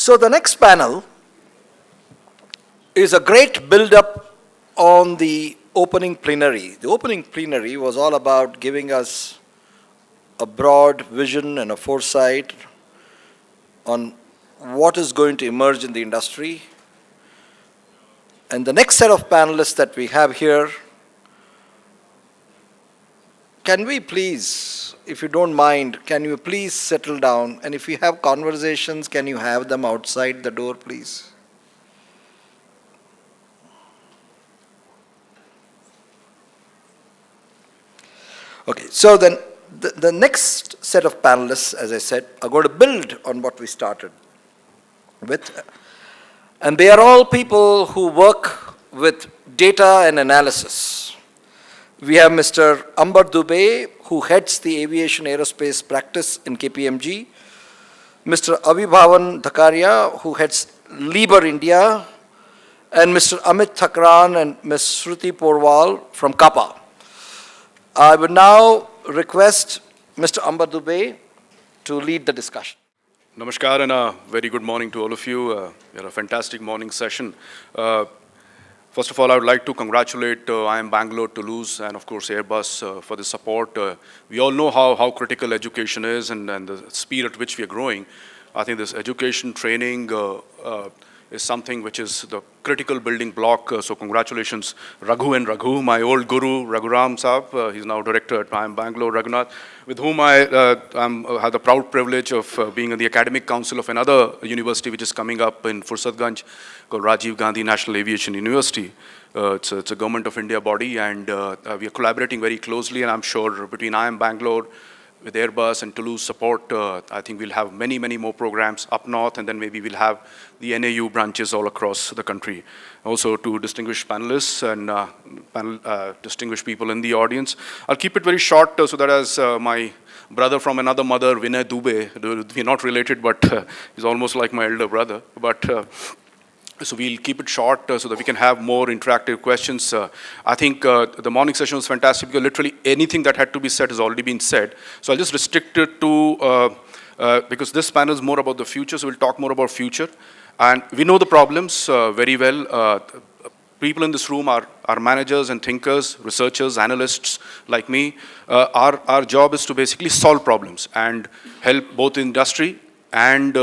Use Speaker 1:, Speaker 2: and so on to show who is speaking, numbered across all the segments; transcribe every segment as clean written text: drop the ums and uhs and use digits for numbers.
Speaker 1: So the next panel is a great build-up on the opening plenary. The opening plenary was all about giving us a broad vision and a foresight on what is going to emerge in the industry. And the next set of panelists that we have here, can we please, if you don't mind, can you please settle down? And if you have conversations, can you have them outside the door, please? Okay, so then the next set of panelists, as I said, are going to build on what we started with. And they are all people who work with data and analysis. We have Mr. Ambar Dubey, who heads the aviation aerospace practice in KPMG. Mr. Abhibhavan Dhakaria, who heads Liebherr India. And Mr. Amit Thakran and Ms. Shruti Porwal from CAPA. I would now request Mr. Ambar Dubey to lead the discussion.
Speaker 2: Namaskar and a very good morning to all of you. We had a fantastic morning session. First of all, I would like to congratulate IIM Bangalore, Toulouse, and of course Airbus for the support. We all know how critical education is and the speed at which we are growing. I think this education training is something which is the critical building block. So congratulations, Raghu and Raghu, my old guru, Raghuram Saab. He's now director at IIM Bangalore, Raghunath, with whom I had the proud privilege of being in the academic council of another university which is coming up in Fursatganj called Rajiv Gandhi National Aviation University. It's a government of India body, and we are collaborating very closely, and I'm sure between IIM Bangalore, with Airbus and Toulouse support, I think we'll have many, many more programs up north, and then maybe we'll have the NAU branches all across the country. Also to distinguished panelists and distinguished people in the audience. I'll keep it very short so that as my brother from another mother, Vinay Dubey, we're not related, but he's almost like my elder brother. So we'll keep it short so that we can have more interactive questions. I think the morning session was fantastic because literally anything that had to be said has already been said. So I'll just restrict it to, because this panel is more about the future, so we'll talk more about future. And we know the problems very well. People in this room are managers and thinkers, researchers, analysts like me. Our job is to basically solve problems and help both industry and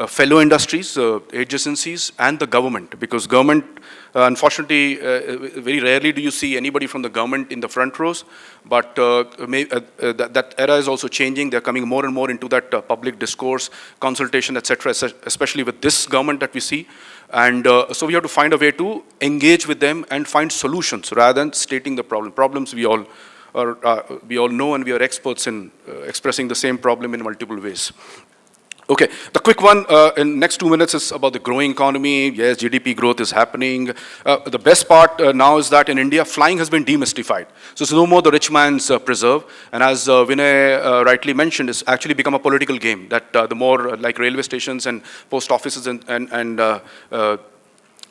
Speaker 2: fellow industries, agencies, and the government, because government, unfortunately, very rarely do you see anybody from the government in the front rows, but that era is also changing. They're coming more and more into that public discourse, consultation, etc., especially with this government that we see. And so we have to find a way to engage with them and find solutions rather than stating the problem. Problems we all know, and we are experts in expressing the same problem in multiple ways. Okay, the quick one in next 2 minutes is about the growing economy. Yes, GDP growth is happening. The best part now is that in India, flying has been demystified. So it's no more the rich man's preserve. And as Vinay rightly mentioned, it's actually become a political game, that the more like railway stations and post offices and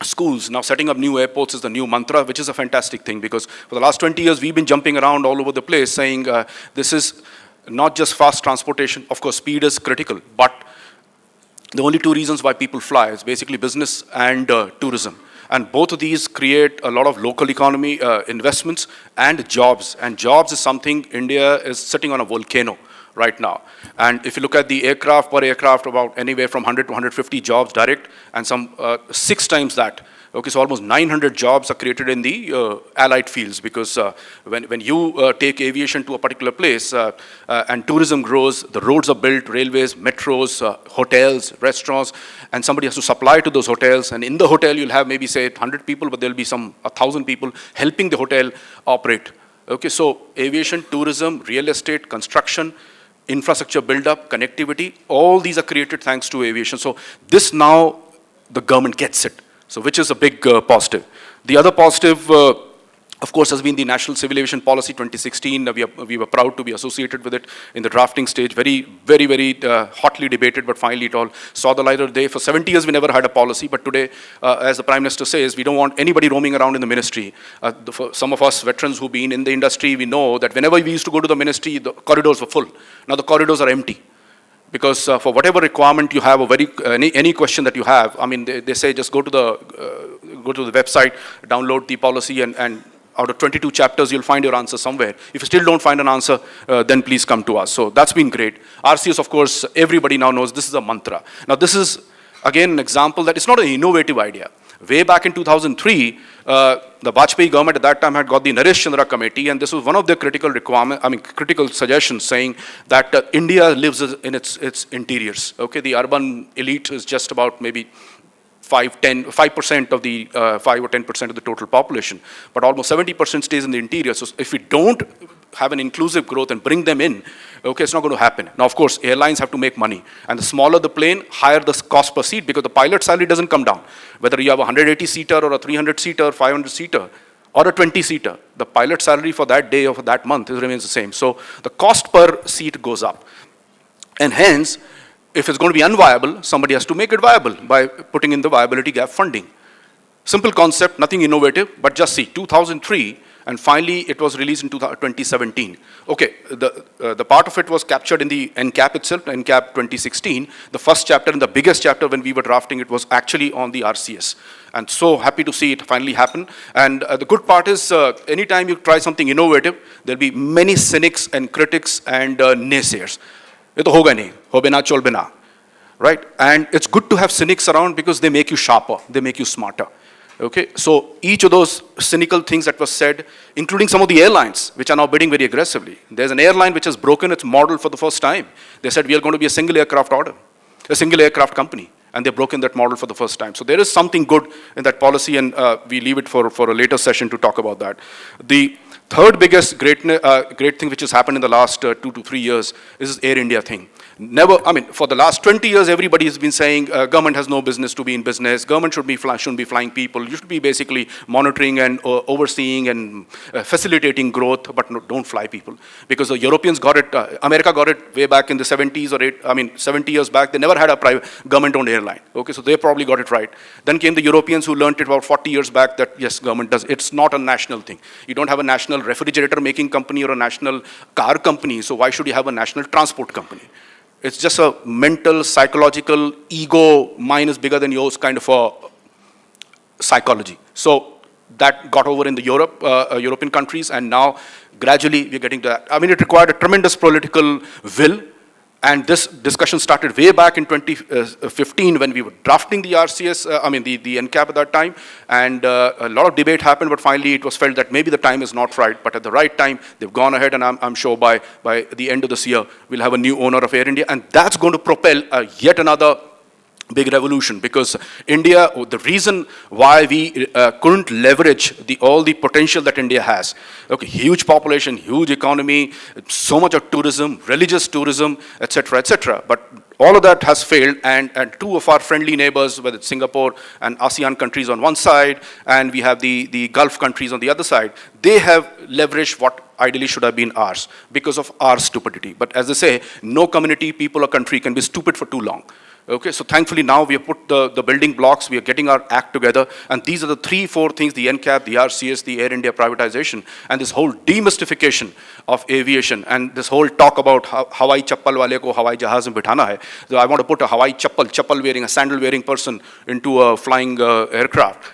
Speaker 2: schools now setting up new airports is the new mantra, which is a fantastic thing, because for the last 20 years, we've been jumping around all over the place saying this is not just fast transportation. Of course, speed is critical, but the only two reasons why people fly is basically business and tourism. And both of these create a lot of local economy investments and jobs. And jobs is something India is sitting on a volcano right now. And if you look at the aircraft, per aircraft, about anywhere from 100 to 150 jobs direct, and some 6 times that. Okay, so almost 900 jobs are created in the allied fields, because when you take aviation to a particular place and tourism grows, the roads are built, railways, metros, hotels, restaurants, and somebody has to supply to those hotels. And in the hotel, you'll have maybe say 100 people, but there'll be some 1,000 people helping the hotel operate. Okay, so aviation, tourism, real estate, construction, infrastructure build-up, connectivity, all these are created thanks to aviation. So this now, the government gets it. So which is a big positive. The other positive, of course, has been the National Civil Aviation Policy 2016. We were proud to be associated with it in the drafting stage. Very hotly debated, but finally it all saw the light of day. For 70 years, we never had a policy, but today, as the Prime Minister says, we don't want anybody roaming around in the ministry. For some of us veterans who've been in the industry, we know that whenever we used to go to the ministry, the corridors were full. Now the corridors are empty. Because for whatever requirement you have, or any question that you have, I mean, they say just go to the website, download the policy, and out of 22 chapters, you'll find your answer somewhere. If you still don't find an answer, then please come to us. So that's been great. RCS, of course, everybody now knows this is a mantra. Now, this is, again, an example that it's not an innovative idea. Way back in 2003, the Vajpayee government at that time had got the Naresh Chandra committee, and this was one of their critical suggestions, saying that India lives in its interiors. Okay, the urban elite is just about maybe 5% of the 5 or 10% of the total population, but almost 70% stays in the interior. So if we don't have an inclusive growth and bring them in, okay, it's not going to happen. Now, of course, airlines have to make money, and the smaller the plane, higher the cost per seat, because the pilot salary doesn't come down. Whether you have a 180-seater or a 300-seater, 500-seater, or a 20-seater, the pilot salary for that day or for that month remains the same. So the cost per seat goes up, and hence, if it's going to be unviable, somebody has to make it viable by putting in the viability gap funding. Simple concept, nothing innovative, but just see, 2003, and finally it was released in 2017. Okay, the part of it was captured in the NCAP itself, NCAP 2016. The first chapter and the biggest chapter when we were drafting it was actually on the RCS. And so happy to see it finally happen. And the good part is, anytime you try something innovative, there'll be many cynics and critics and naysayers. ये तो होगा नहीं, हो बिना चल बिना, right? And it's good to have cynics around because they make you sharper, they make you smarter. Okay, so each of those cynical things that was said, including some of the airlines, which are now bidding very aggressively. There's an airline which has broken its model for the first time. They said we are going to be a single aircraft company, and they've broken that model for the first time. So there is something good in that policy, and we leave it for a later session to talk about that. The third biggest great thing which has happened in the last 2 to 3 years is this Air India thing. For the last 20 years, everybody has been saying government has no business to be in business. Government shouldn't be flying people. You should be basically monitoring and overseeing and facilitating growth, but don't fly people. Because the Europeans got it, America got it way back in the 70s or 70 years back. They never had a private government-owned airline. Okay, so they probably got it right. Then came the Europeans who learned it about 40 years back that yes, government does. It's not a national thing. You don't have a national refrigerator making company or a national car company. So why should you have a national transport company? It's just a mental, psychological, ego, mine is bigger than yours kind of a psychology. So that got over in the European countries, and now gradually we're getting to that. I mean, it required a tremendous political will, and this discussion started way back in 2015 when we were drafting the RCS, the NCAP at that time, and a lot of debate happened, but finally it was felt that maybe the time is not right, but at the right time, they've gone ahead, and I'm sure by the end of this year, we'll have a new owner of Air India, and that's going to propel yet another big revolution, because India, the reason why we couldn't leverage all the potential that India has, okay, huge population, huge economy, so much of tourism, religious tourism, etc., but all of that has failed, and two of our friendly neighbors, whether it's Singapore and ASEAN countries on one side, and we have the Gulf countries on the other side, they have leveraged what ideally should have been ours because of our stupidity. But as they say, no community, people, or country can be stupid for too long. Okay, so thankfully now we have put the building blocks, we are getting our act together, and these are the 3-4 things, the NCAP, the RCS, the Air India privatization, and this whole demystification of aviation, and this whole talk about Hawai chappal wale ko Hawai jahaz mein bithana hai. So I want to put a Hawai chappal wearing, a sandal wearing person into a flying aircraft.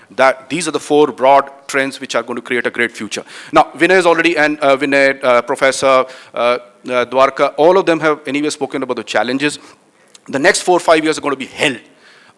Speaker 2: These are the 4 broad trends which are going to create a great future. Now, Vinay is already, and Vinay, Professor Dwarka, all of them have anyway spoken about the challenges. The next 4 or 5 years are going to be hell.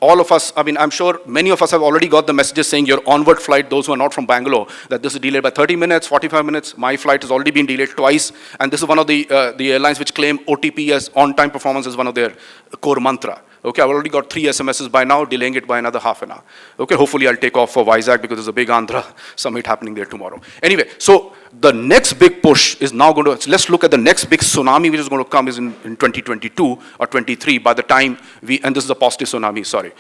Speaker 2: All of us, I'm sure many of us have already got the messages saying your onward flight, those who are not from Bangalore, that this is delayed by 30 minutes, 45 minutes. My flight has already been delayed twice. And this is one of the airlines which claim OTP as on-time performance as one of their core mantra. Okay, I've already got 3 SMSs by now, delaying it by another half an hour. Okay, hopefully I'll take off for Vizag because there's a big Andhra summit happening there tomorrow. Anyway, so the next big push is now going to, let's look at the next big tsunami which is going to come is in 2022 or 23 by the time and this is a positive tsunami, sorry.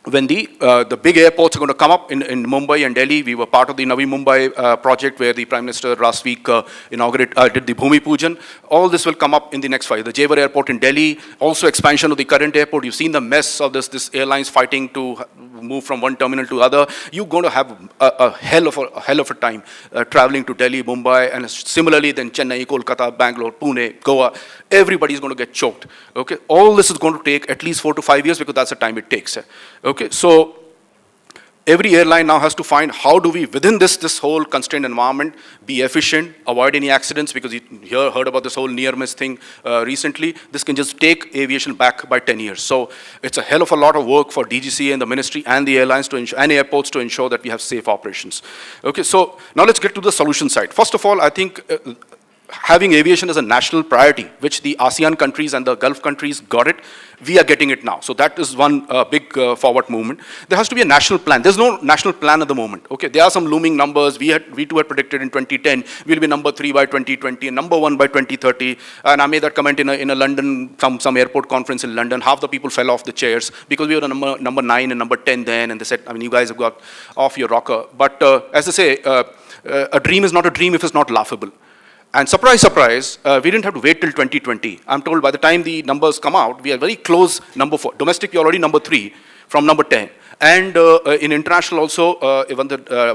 Speaker 2: When the big airports are going to come up in Mumbai and Delhi. We were part of the Navi Mumbai project where the Prime Minister last week did the Bhumi Pujan. All this will come up in the next 5 years. The Jewar Airport in Delhi, also expansion of the current airport. You've seen the mess of this airlines fighting to move from one terminal to other, you're going to have a hell of a time traveling to Delhi, Mumbai, and similarly then Chennai, Kolkata, Bangalore, Pune, Goa. Everybody's going to get choked. Okay, all this is going to take at least 4 to 5 years because that's the time it takes. Okay, so every airline now has to find how do we, within this whole constrained environment, be efficient, avoid any accidents, because you heard about this whole near-miss thing recently. This can just take aviation back by 10 years. So it's a hell of a lot of work for DGCA and the ministry and the airlines to ensure, and airports to ensure that we have safe operations. Okay, so now let's get to the solution side. First of all, I think having aviation as a national priority, which the ASEAN countries and the Gulf countries got it, we are getting it now. So that is one big forward movement. There has to be a national plan. There's no national plan at the moment. Okay, there are some looming numbers. We too had predicted in 2010 we'll be number 3 by 2020 and number 1 by 2030. And I made that comment in a London, some airport conference in London. Half the people fell off the chairs because we were number 9 and number 10 then, and they said, I mean, you guys have got off your rocker. But as I say, a dream is not a dream if it's not laughable. And surprise, surprise, we didn't have to wait till 2020. I'm told by the time the numbers come out, we are very close, number 4. Domestic, we're already number 3 from number 10. And in international also,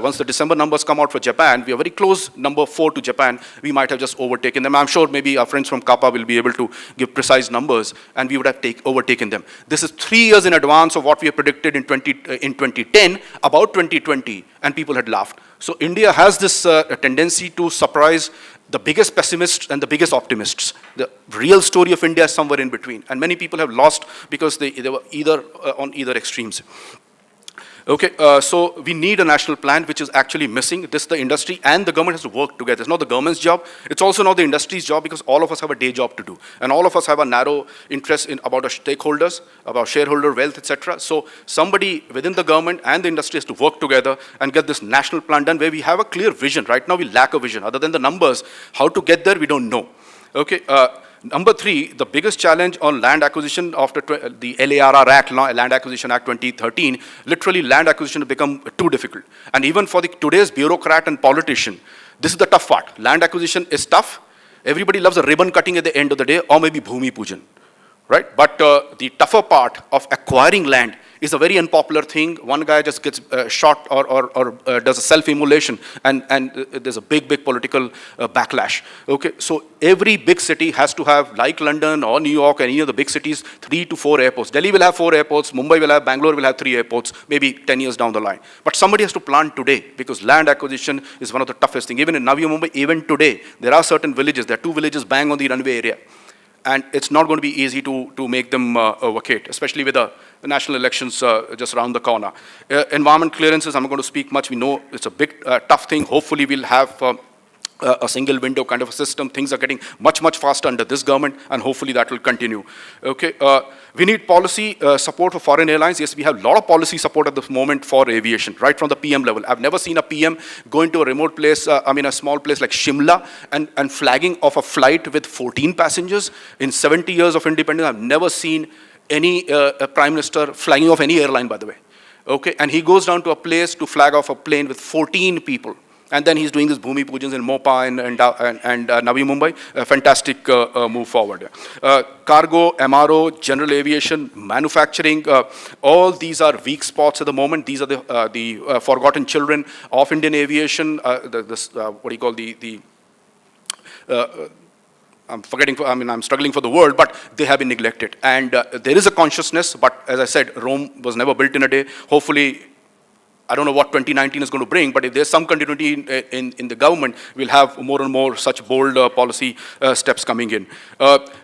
Speaker 2: once the December numbers come out for Japan, we are very close, number 4 to Japan. We might have just overtaken them. I'm sure maybe our friends from CAPA will be able to give precise numbers, and we would have overtaken them. This is 3 years in advance of what we have predicted in 2010 about 2020, and people had laughed. So India has this tendency to surprise the biggest pessimists and the biggest optimists. The real story of India is somewhere in between. And many people have lost because they were either on either extremes. Okay, so we need a national plan, which is actually missing. This, the industry and the government has to work together. It's not the government's job. It's also not the industry's job, because all of us have a day job to do. And all of us have a narrow interest about our stakeholders, about shareholder wealth, etc. So somebody within the government and the industry has to work together and get this national plan done where we have a clear vision. Right now we lack a vision. Other than the numbers, how to get there, we don't know. Okay. Number 3, the biggest challenge on land acquisition after the LARR Act, Land Acquisition Act 2013, literally land acquisition has become too difficult. And even for today's bureaucrat and politician, this is the tough part. Land acquisition is tough. Everybody loves a ribbon cutting at the end of the day, or maybe Bhumi Pujan, right? But the tougher part of acquiring land is a very unpopular thing. One guy just gets shot or does a self-immolation, and there's a big political backlash. Okay, so every big city has to have, like London or New York and any of the big cities, 3 to 4 airports. Delhi will have 4 airports, Mumbai will have, Bangalore will have 3 airports, maybe 10 years down the line. But somebody has to plan today, because land acquisition is one of the toughest things. Even in Navi Mumbai, even today, there are certain villages, there are 2 villages bang on the runway area. And it's not going to be easy to make them vacate, especially with the national elections just around the corner. Environment clearances, I'm not going to speak much. We know it's a big, tough thing. Hopefully we'll have a single window kind of a system. Things are getting much faster under this government, and hopefully that will continue. Okay, we need policy support for foreign airlines. Yes, we have a lot of policy support at this moment for aviation, right from the PM level. I've never seen a PM go into a remote place, a small place like Shimla, and flagging of a flight with 14 passengers. In 70 years of independence, I've never seen any prime minister flagging off any airline, by the way. Okay, and he goes down to a place to flag off a plane with 14 people. And then he's doing this Bhumi Pujans in Mopa and Navi Mumbai. A fantastic move forward. Cargo, MRO, general aviation, manufacturing, all these are weak spots at the moment. These are the forgotten children of Indian aviation. What do you call I'm struggling for the word, but they have been neglected. And there is a consciousness, but as I said, Rome was never built in a day. Hopefully, I don't know what 2019 is going to bring, but if there's some continuity in the government, we'll have more and more such bold policy steps coming in.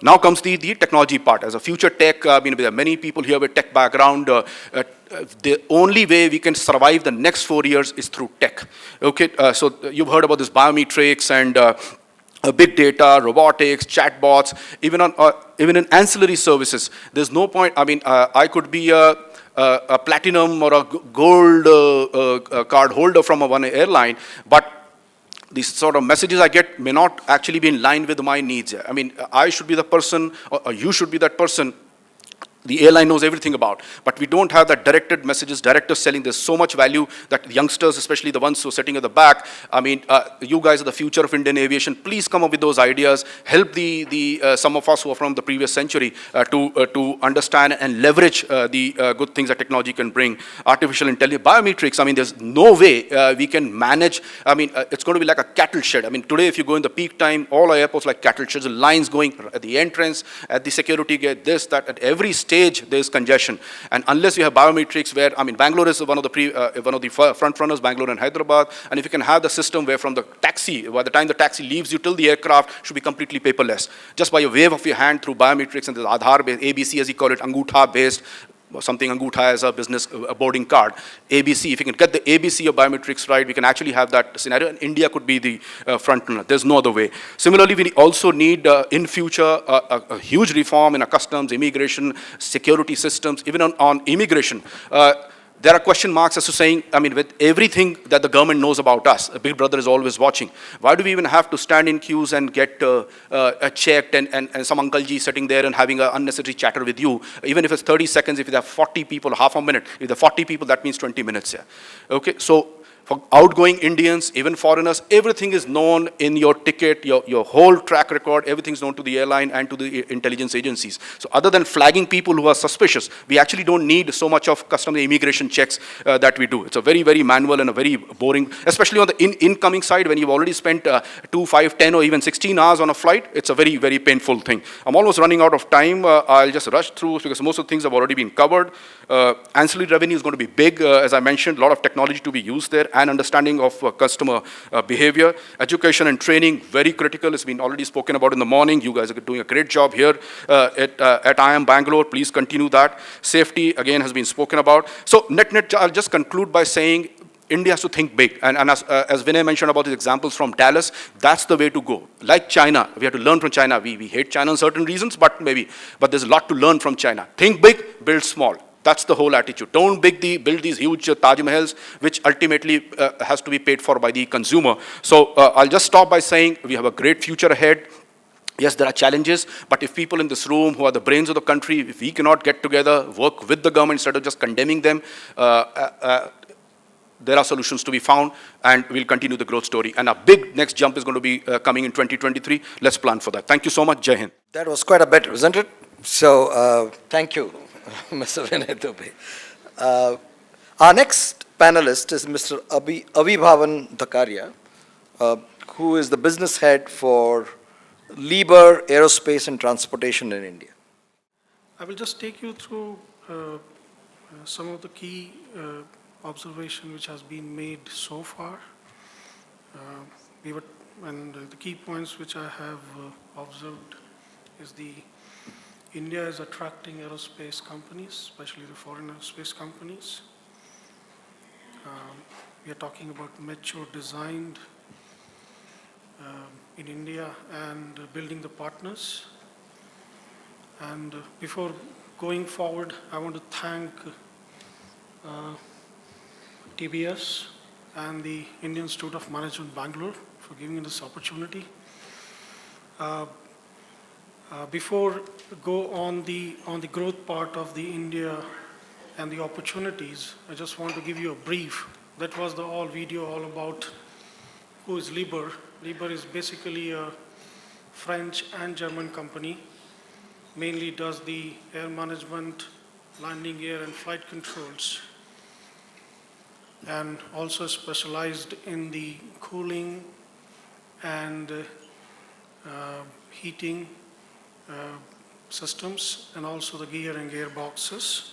Speaker 2: Now comes the technology part. As a future tech, there are many people here with tech background. The only way we can survive the next 4 years is through tech. Okay, so you've heard about this biometrics and big data, robotics, chatbots, even in ancillary services. There's no point. I could be a platinum or a gold card holder from one airline, but the sort of messages I get may not actually be in line with my needs. I should be the person, or you should be that person the airline knows everything about, but we don't have that directed messages, director selling. There's so much value that the youngsters, especially the ones who are sitting at the back, I mean, you guys are the future of Indian aviation. Please come up with those ideas. Help some of us who are from the previous century to understand and leverage the good things that technology can bring. Artificial intelligence, biometrics. I mean, there's no way we can manage. I mean, it's going to be like a cattle shed. I mean, today, if you go in the peak time, all our airports like cattle sheds, the lines going at the entrance, at the security gate, this, that, at every stage, there's congestion. And unless you have biometrics where, I mean, Bangalore is one of the front runners, Bangalore and Hyderabad. And if you can have the system where from the taxi, by the time the taxi leaves you till the aircraft, should be completely paperless. Just by a wave of your hand through biometrics and the Aadhaar-based, ABC as you call it, Angutha-based, something Angutha as a business a boarding card. ABC, if you can get the ABC of biometrics right, we can actually have that scenario, and India could be the front runner. There's no other way. Similarly, we also need, in future, a huge reform in our customs, immigration, security systems, even on immigration. There are question marks as to saying, I mean, with everything that the government knows about us, a big brother is always watching. Why do we even have to stand in queues and get checked and some uncle ji sitting there and having an unnecessary chatter with you? Even if it's 30 seconds, if you have 40 people, half a minute, if there are 40 people, that means 20 minutes here. Okay, so for outgoing Indians, even foreigners, everything is known in your ticket, your whole track record, everything's known to the airline and to the intelligence agencies. So other than flagging people who are suspicious, we actually don't need so much of customs immigration checks that we do. It's a very, very manual and a very boring, especially on the incoming side, when you've already spent 2, 5, 10 or even 16 hours on a flight, it's a very, very painful thing. I'm almost running out of time. I'll just rush through because most of the things have already been covered. Ancillary revenue is going to be big, as I mentioned, a lot of technology to be used there, and understanding of customer behavior. Education and training, very critical. It's been already spoken about in the morning. You guys are doing a great job here at IIM Bangalore. Please continue that. Safety, again, has been spoken about. So net, I'll just conclude by saying India has to think big. And as Vinay mentioned about his examples from Dallas, that's the way to go. Like China, we have to learn from China. We hate China on certain reasons, but there's a lot to learn from China. Think big, build small. That's the whole attitude. Don't build these huge Taj Mahals, which ultimately has to be paid for by the consumer. So I'll just stop by saying we have a great future ahead. Yes, there are challenges, but if people in this room who are the brains of the country, if we cannot get together, work with the government instead of just condemning them, there are solutions to be found, and we'll continue the growth story. And a big next jump is going to be coming in 2023. Let's plan for that. Thank you so much. Jai Hind.
Speaker 1: That was quite a bit, wasn't it? So thank you, Mr. Vinay Dubey. Our next panelist is Mr. Abhibhavan Dhakaria, who is the business head for Liebherr Aerospace and Transportation in India.
Speaker 3: I will just take you through some of the key observation which has been made so far. And the key points which I have observed is India is attracting aerospace companies, especially the foreign aerospace companies. We are talking about mature designed in India and building the partners. And before going forward, I want to thank TBS and the Indian Institute of Management Bangalore for giving me this opportunity. Before go on the growth part of the India and the opportunities, I just want to give you a brief. That was the all video all about who is Liebherr. Liebherr is basically a French and German company, mainly does the air management, landing gear and flight controls, and also specialized in the cooling and heating systems, and also the gear and gearboxes.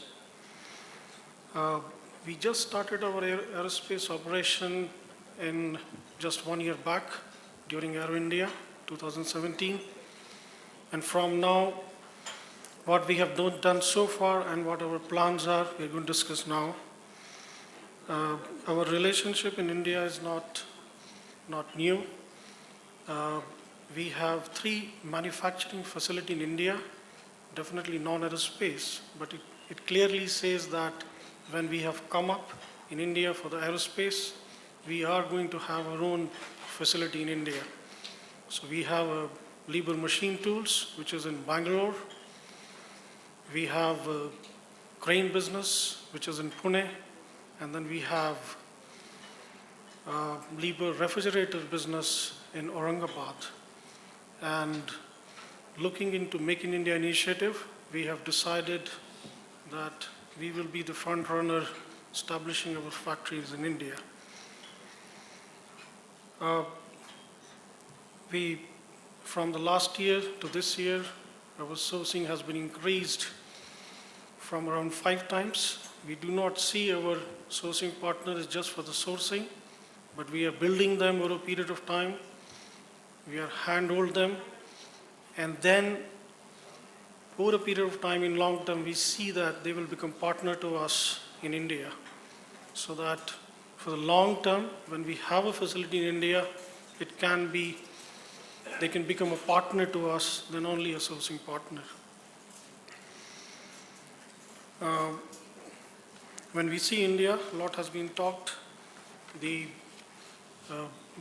Speaker 3: We just started our aerospace operation in just 1 year back during Aero India 2017. And from now, what we have done so far and what our plans are, we're going to discuss now. Our relationship in India is not new. We have 3 manufacturing facilities in India, definitely non-aerospace, but it clearly says that when we have come up in India for the aerospace, we are going to have our own facility in India. So we have a Liebherr Machine Tools, which is in Bangalore. We have a crane business, which is in Pune, and then we have Liebherr refrigerator business in Aurangabad. And looking into Make in India initiative, we have decided that we will be the front runner establishing our factories in India. From the last year to this year, our sourcing has been increased from around 5 times. We do not see our sourcing partners just for the sourcing, but we are building them over a period of time. We are handhold them, and then over a period of time in long term, we see that they will become partner to us in India. So that for the long term, when we have a facility in India, they can become a partner to us than only a sourcing partner. When we see India, a lot has been talked. The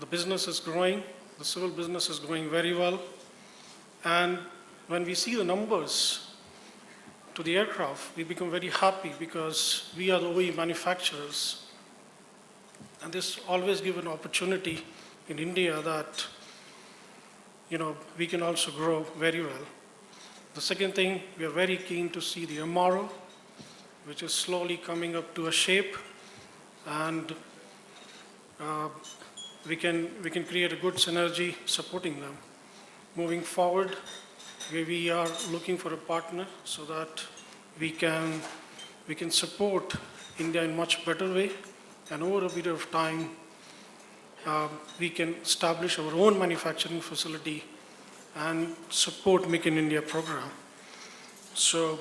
Speaker 3: business is growing, the civil business is growing very well. And when we see the numbers to the aircraft, we become very happy because we are the OE manufacturers. And this always gives an opportunity in India that, we can also grow very well. The second thing, we are very keen to see the MRO, which is slowly coming up to a shape, and we can create a good synergy supporting them. Moving forward, we are looking for a partner so that we can support India in much better way, and over a period of time, we can establish our own manufacturing facility and support Make in India program. So,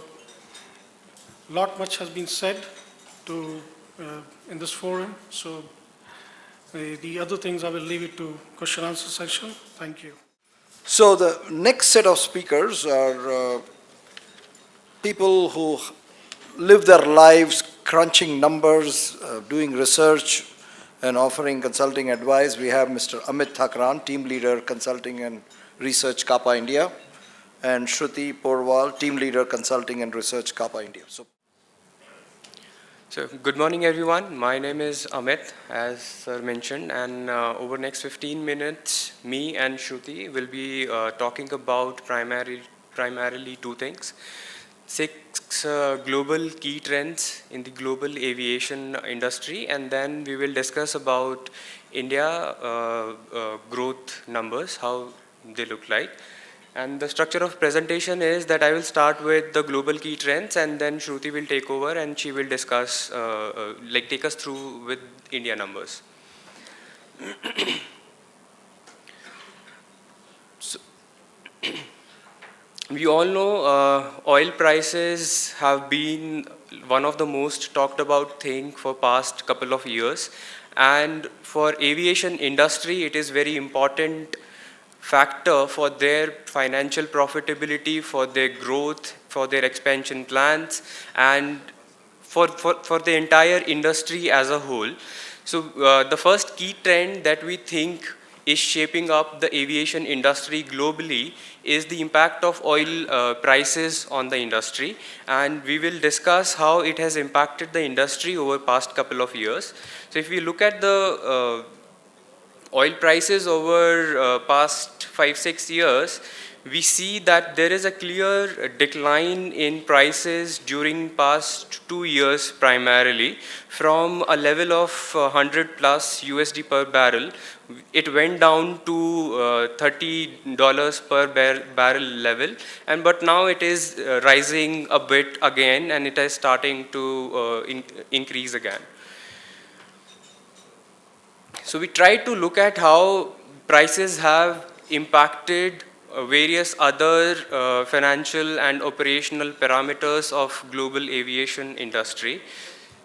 Speaker 3: much has been said in this forum. So, the other things I will leave it to question answer session. Thank you.
Speaker 1: So the next set of speakers are people who live their lives crunching numbers, doing research, and offering consulting advice. We have Mr. Amit Thakran, Team Leader Consulting and Research, Kappa India, and Shruti Porwal, Team Leader Consulting and Research, Kappa India.
Speaker 4: So good morning, everyone. My name is Amit, as sir mentioned, and over the next 15 minutes, me and Shruti will be talking about primarily two things. 6 global key trends in the global aviation industry, and then we will discuss about India growth numbers, how they look like. And the structure of presentation is that I will start with the global key trends, and then Shruti will take over and she will discuss, take us through with India numbers. We all know oil prices have been one of the most talked about thing for past couple of years, and for aviation industry it is very important factor for their financial profitability, for their growth, for their expansion plans, and for the entire industry as a whole. So the first key trend that we think is shaping up the aviation industry globally is the impact of oil prices on the industry, and we will discuss how it has impacted the industry over past couple of years. So if we look at the oil prices over past 5-6 years, we see that there is a clear decline in prices during past 2 years primarily. From a level of 100 plus USD per barrel, it went down to $30 per barrel level, but now it is rising a bit again, and it is starting to increase again. So we try to look at how prices have impacted various other financial and operational parameters of global aviation industry.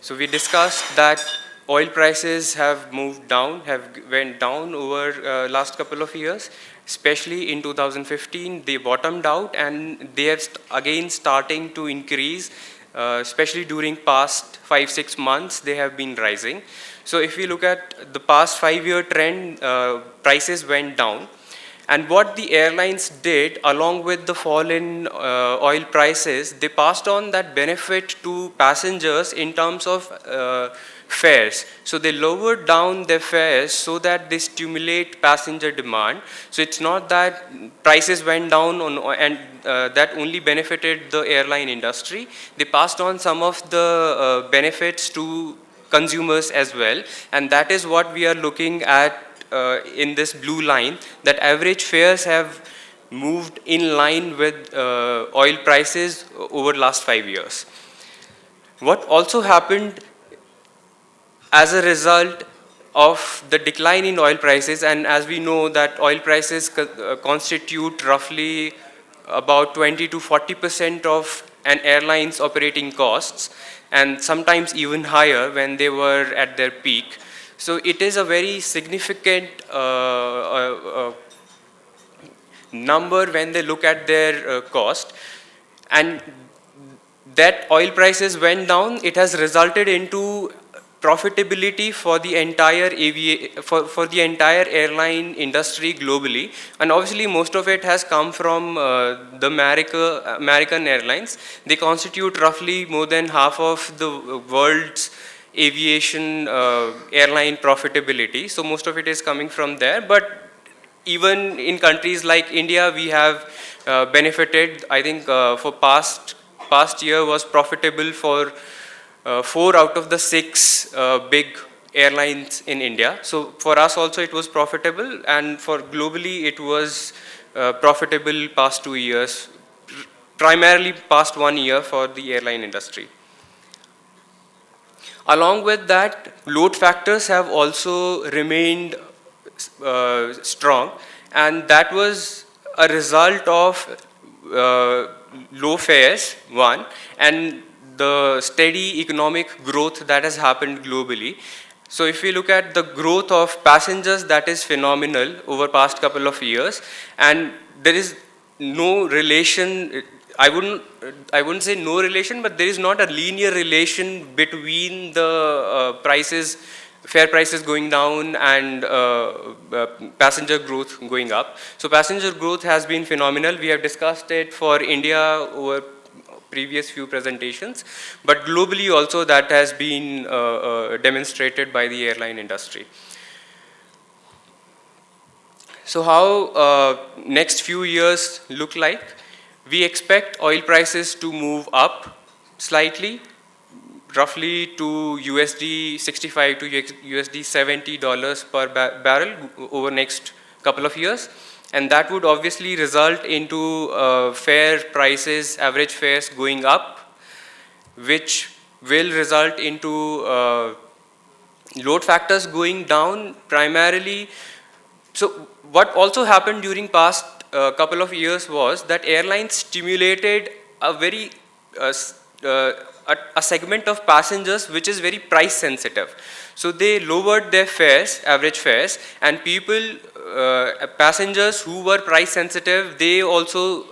Speaker 4: So we discussed that oil prices have moved down, went down over last couple of years. Especially in 2015, they bottomed out, and they have again starting to increase, especially during past 5-6 months, they have been rising. So if we look at the past 5-year trend, prices went down. And what the airlines did, along with the fall in oil prices, they passed on that benefit to passengers in terms of fares. So they lowered down their fares so that they stimulate passenger demand. So it's not that prices went down and that only benefited the airline industry. They passed on some of the benefits to consumers as well, and that is what we are looking at in this blue line, that average fares have moved in line with oil prices over last 5 years. What also happened as a result of the decline in oil prices, and as we know that oil prices constitute roughly about 20 to 40% of an airline's operating costs, and sometimes even higher when they were at their peak. So it is a very significant number when they look at their cost, and that oil prices went down, it has resulted into profitability for the entire for the entire airline industry globally, and obviously most of it has come from the American airlines. They constitute roughly more than half of the world's aviation airline profitability. So most of it is coming from there, but even in countries like India, we have benefited. I think for past year was profitable for 4 out of the 6 big airlines in India. So for us also it was profitable, and for globally it was profitable past 2 years, primarily past 1 year for the airline industry. Along with that, load factors have also remained strong, and that was a result of low fares, one, and the steady economic growth that has happened globally. So if we look at the growth of passengers, that is phenomenal over past couple of years, and there is no relation. I wouldn't say no relation, but there is not a linear relation between the fare prices going down and passenger growth going up. So passenger growth has been phenomenal. We have discussed it for India over previous few presentations, but globally also that has been demonstrated by the airline industry. So how next few years look like? We expect oil prices to move up slightly, roughly to USD 65 to USD $70 per barrel over next couple of years. And that would obviously result into fare prices, average fares going up, which will result into load factors going down primarily. So what also happened during past couple of years was that airlines stimulated a very a segment of passengers which is very price sensitive. So they lowered their fares, average fares, and people, passengers who were price sensitive, they also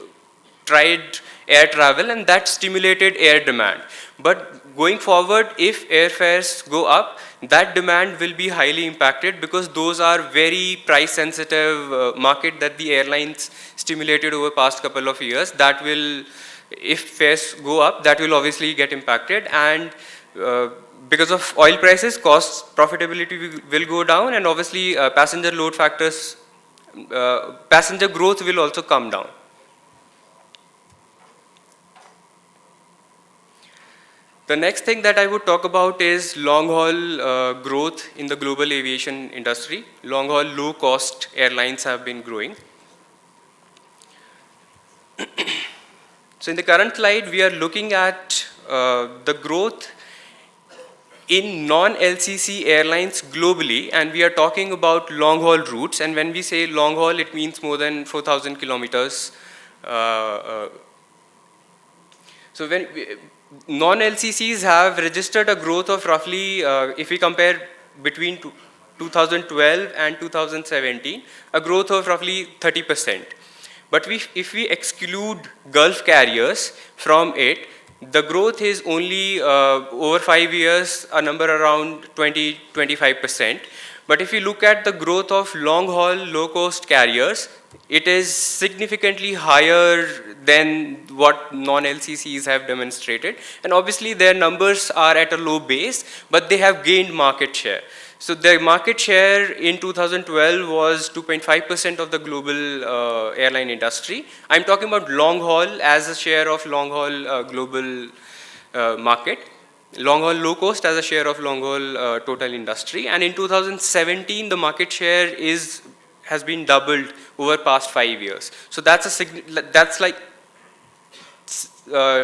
Speaker 4: tried air travel, and that stimulated air demand. But going forward, if airfares go up, that demand will be highly impacted, because those are very price sensitive market that the airlines stimulated over past couple of years. That will, if fares go up, that will obviously get impacted, and because of oil prices, cost profitability will go down, and obviously passenger load factors, passenger growth will also come down. The next thing that I would talk about is long-haul growth in the global aviation industry. Long-haul, low-cost airlines have been growing. So in the current slide, we are looking at the growth in non-LCC airlines globally, and we are talking about long-haul routes. And when we say long-haul, it means more than 4,000 kilometers. So when non-LCCs have registered a growth of roughly, if we compare between 2012 and 2017, a growth of roughly 30%. But if we exclude Gulf carriers from it, the growth is only over 5 years, a number around 20-25%. But if you look at the growth of long-haul, low-cost carriers, it is significantly higher than what non-LCCs have demonstrated. And obviously their numbers are at a low base, but they have gained market share. So their market share in 2012 was 2.5% of the global airline industry. I'm talking about long haul as a share of long haul global market. Long haul low cost as a share of long haul total industry. And in 2017, the market share has been doubled over past 5 years. So that's like uh,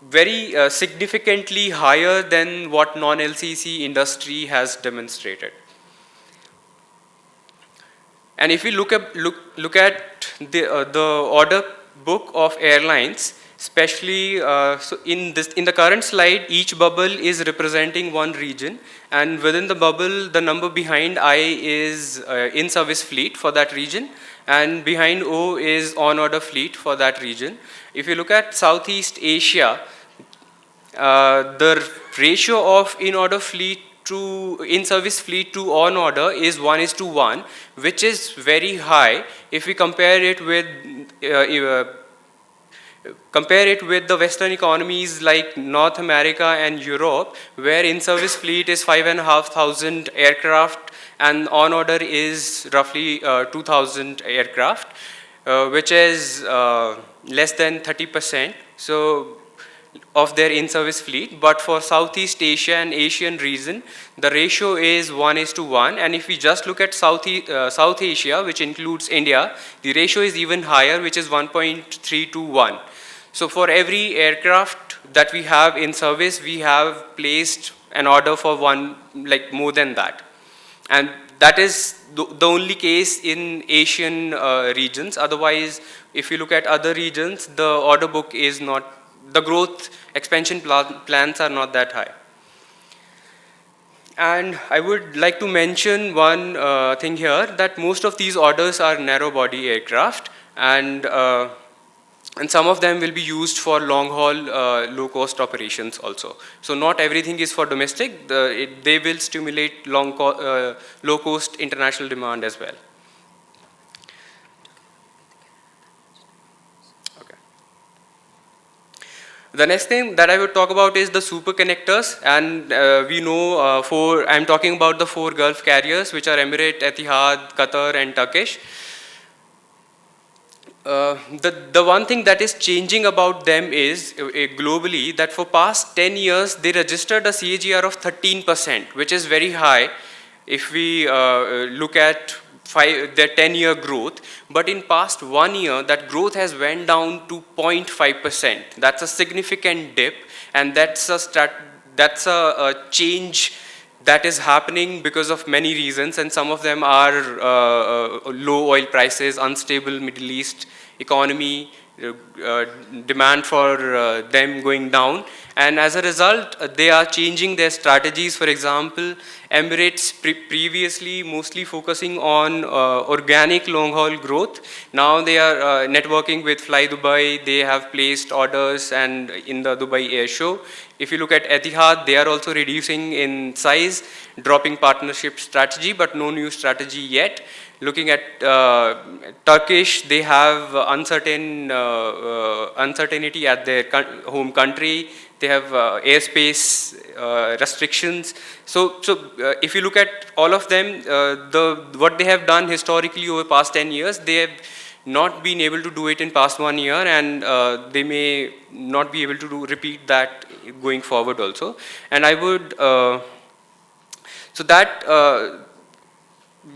Speaker 4: very significantly higher than what non-LCC industry has demonstrated. And if we look at the order book of airlines, especially so in the current slide, each bubble is representing one region, and within the bubble, the number behind I is in-service fleet for that region, and behind O is on-order fleet for that region. If you look at Southeast Asia, the ratio of in-order fleet to in-service fleet to on-order is 1:1, which is very high if we compare it with the Western economies like North America and Europe, where in-service fleet is 5,500 aircraft and on-order is roughly 2,000 aircraft, which is less than 30%. So of their in-service fleet. But for Southeast Asia and Asian region, the ratio is 1:1. And if we just look at South Asia, which includes India, the ratio is even higher, which is 1.321. So for every aircraft that we have in service, we have placed an order for more than that. And that is the only case in Asian regions. Otherwise, if you look at other regions, the order book is not, the growth expansion plans are not that high. And I would like to mention one thing here, that most of these orders are narrow body aircraft, and some of them will be used for long haul, low cost operations also. So not everything is for domestic, they will stimulate low cost international demand as well. The next thing that I would talk about is the super connectors, and we know I'm talking about the 4 Gulf carriers, which are Emirates, Etihad, Qatar and Turkish. The one thing that is changing about them is globally that for past 10 years they registered a CAGR of 13%, which is very high if we look at their 10-year growth, but in past 1 year that growth has went down to 0.5%. That's a significant dip, and that's a change that is happening because of many reasons, and some of them are low oil prices, unstable Middle East economy, demand for them going down, and as a result they are changing their strategies. For example, Emirates previously mostly focusing on organic long haul growth. Now they are networking with Fly Dubai. They have placed orders and in the Dubai Air Show. If you look at Etihad, they are also reducing in size, dropping partnership strategy, but no new strategy yet. Looking at Turkish, they have uncertainty at their home country. They have airspace restrictions. So if you look at all of them, what they have done historically over past 10 years, they have not been able to do it in past 1 year, and they may not be able to repeat that going forward also. And I would,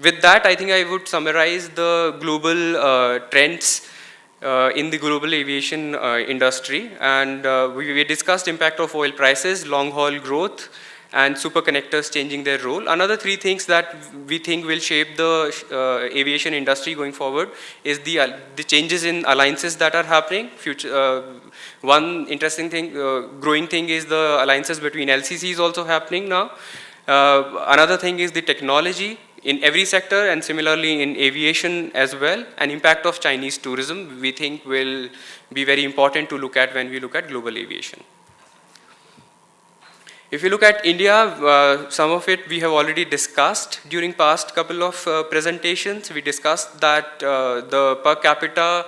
Speaker 4: with that, I think I would summarize the global trends in the global aviation industry. And we discussed impact of oil prices, long-haul growth, and superconnectors changing their role. Another 3 things that we think will shape the aviation industry going forward is the changes in alliances that are happening. One interesting thing, growing thing is the alliances between LCCs also happening now. Another thing is the technology in every sector, and similarly in aviation as well. And impact of Chinese tourism, we think will be very important to look at when we look at global aviation. If you look at India, some of it we have already discussed during past couple of presentations. We discussed that the per capita,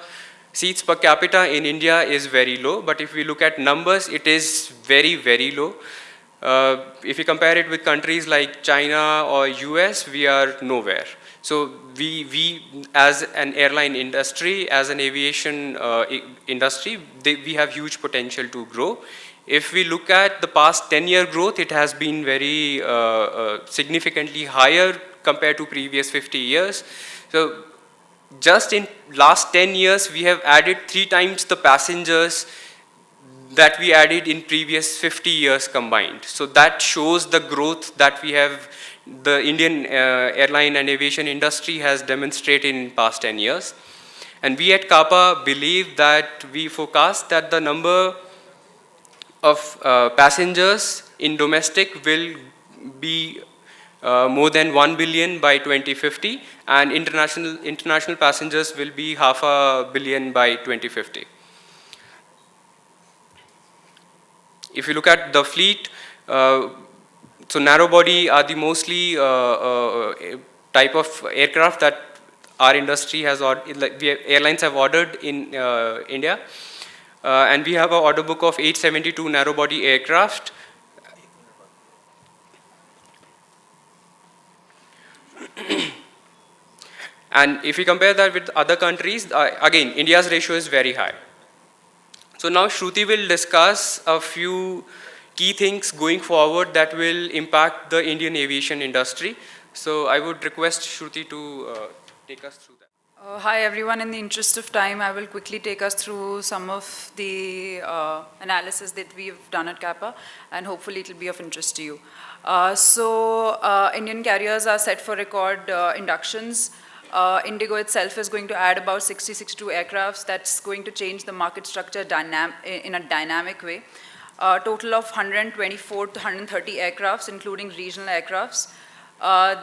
Speaker 4: seats per capita in India is very low, but if we look at numbers, it is very, very low. If you compare it with countries like China or US, we are nowhere. So we as an airline industry, as an aviation industry, we have huge potential to grow. If we look at the past 10-year growth, it has been very significantly higher compared to previous 50 years. So just in last 10 years, we have added 3 times the passengers that we added in previous 50 years combined. So that shows the growth that we have, the Indian airline and aviation industry has demonstrated in past 10 years. And we at CAPA believe that we forecast that the number of passengers in domestic will be more than 1 billion by 2050, and international passengers will be 500 million by 2050. If you look at the fleet, so narrow body are the mostly type of aircraft that our industry has, airlines have ordered in India. And we have an order book of 872 narrow body aircraft. And if we compare that with other countries, again, India's ratio is very high. So now Shruti will discuss a few key things going forward that will impact the Indian aviation industry. So I would request Shruti to take us through that.
Speaker 5: Hi everyone, in the interest of time, I will quickly take us through some of the analysis that we've done at CAPA, and hopefully it will be of interest to you. Indian carriers are set for record inductions. Indigo itself is going to add about 62 aircrafts. That's going to change the market structure in a dynamic way. A total of 124 to 130 aircrafts, including regional aircrafts.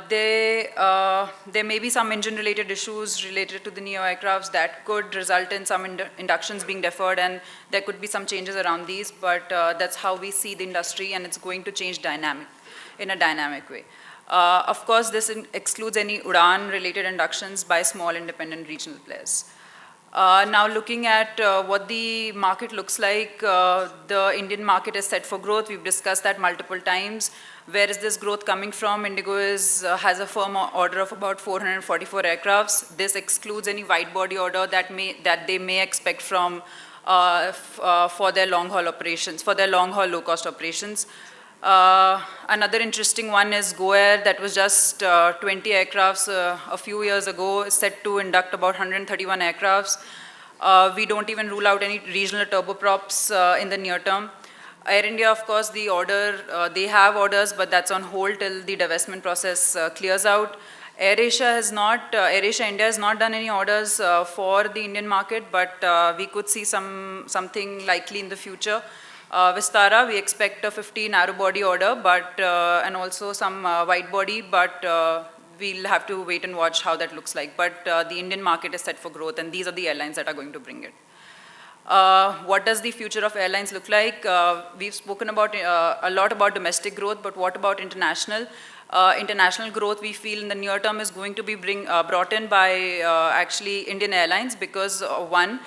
Speaker 5: There may be some engine-related issues related to the NEO aircrafts that could result in some inductions being deferred, and there could be some changes around these, but that's how we see the industry, and it's going to change in a dynamic way. Of course, this excludes any UDAN-related inductions by small independent regional players. Now looking at what the market looks like, the Indian market is set for growth. We've discussed that multiple times. Where is this growth coming from? Indigo has a firm order of about 444 aircrafts. This excludes any wide-body order that they may expect from for their long-haul operations, for their long-haul low-cost operations. Another interesting one is GoAir, that was just 20 aircrafts a few years ago, set to induct about 131 aircrafts. We don't even rule out any regional turboprops in the near term. Air India, of course, the order, they have orders, but that's on hold till the divestment process clears out. Air Asia India has not done any orders for the Indian market, but we could see something likely in the future. Vistara, we expect a 50 narrow body order, but and also some wide body, but we'll have to wait and watch how that looks like. But the Indian market is set for growth, and these are the airlines that are going to bring it. What does the future of airlines look like? We've spoken about a lot about domestic growth, but what about international? International growth, we feel in the near term, is going to be brought in by actually Indian Airlines, because one,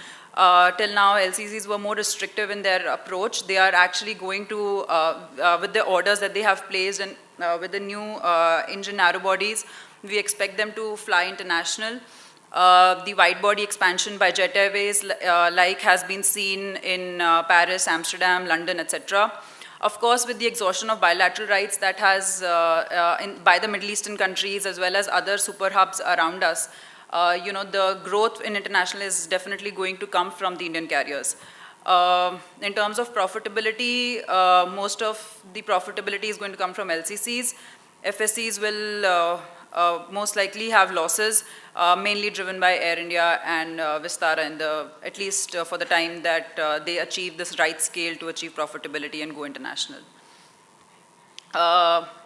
Speaker 5: till now LCCs were more restrictive in their approach. They are actually going to, with the orders that they have placed and with the new engine narrow bodies, we expect them to fly international. The wide-body expansion by Jet Airways, like has been seen in Paris, Amsterdam, London, etc. Of course, with the exhaustion of bilateral rights that has by the Middle Eastern countries as well as other super hubs around us, the growth in international is definitely going to come from the Indian carriers. In terms of profitability, most of the profitability is going to come from LCCs. FSCs will most likely have losses, mainly driven by Air India and Vistara, at least for the time that they achieve this right scale to achieve profitability and go international.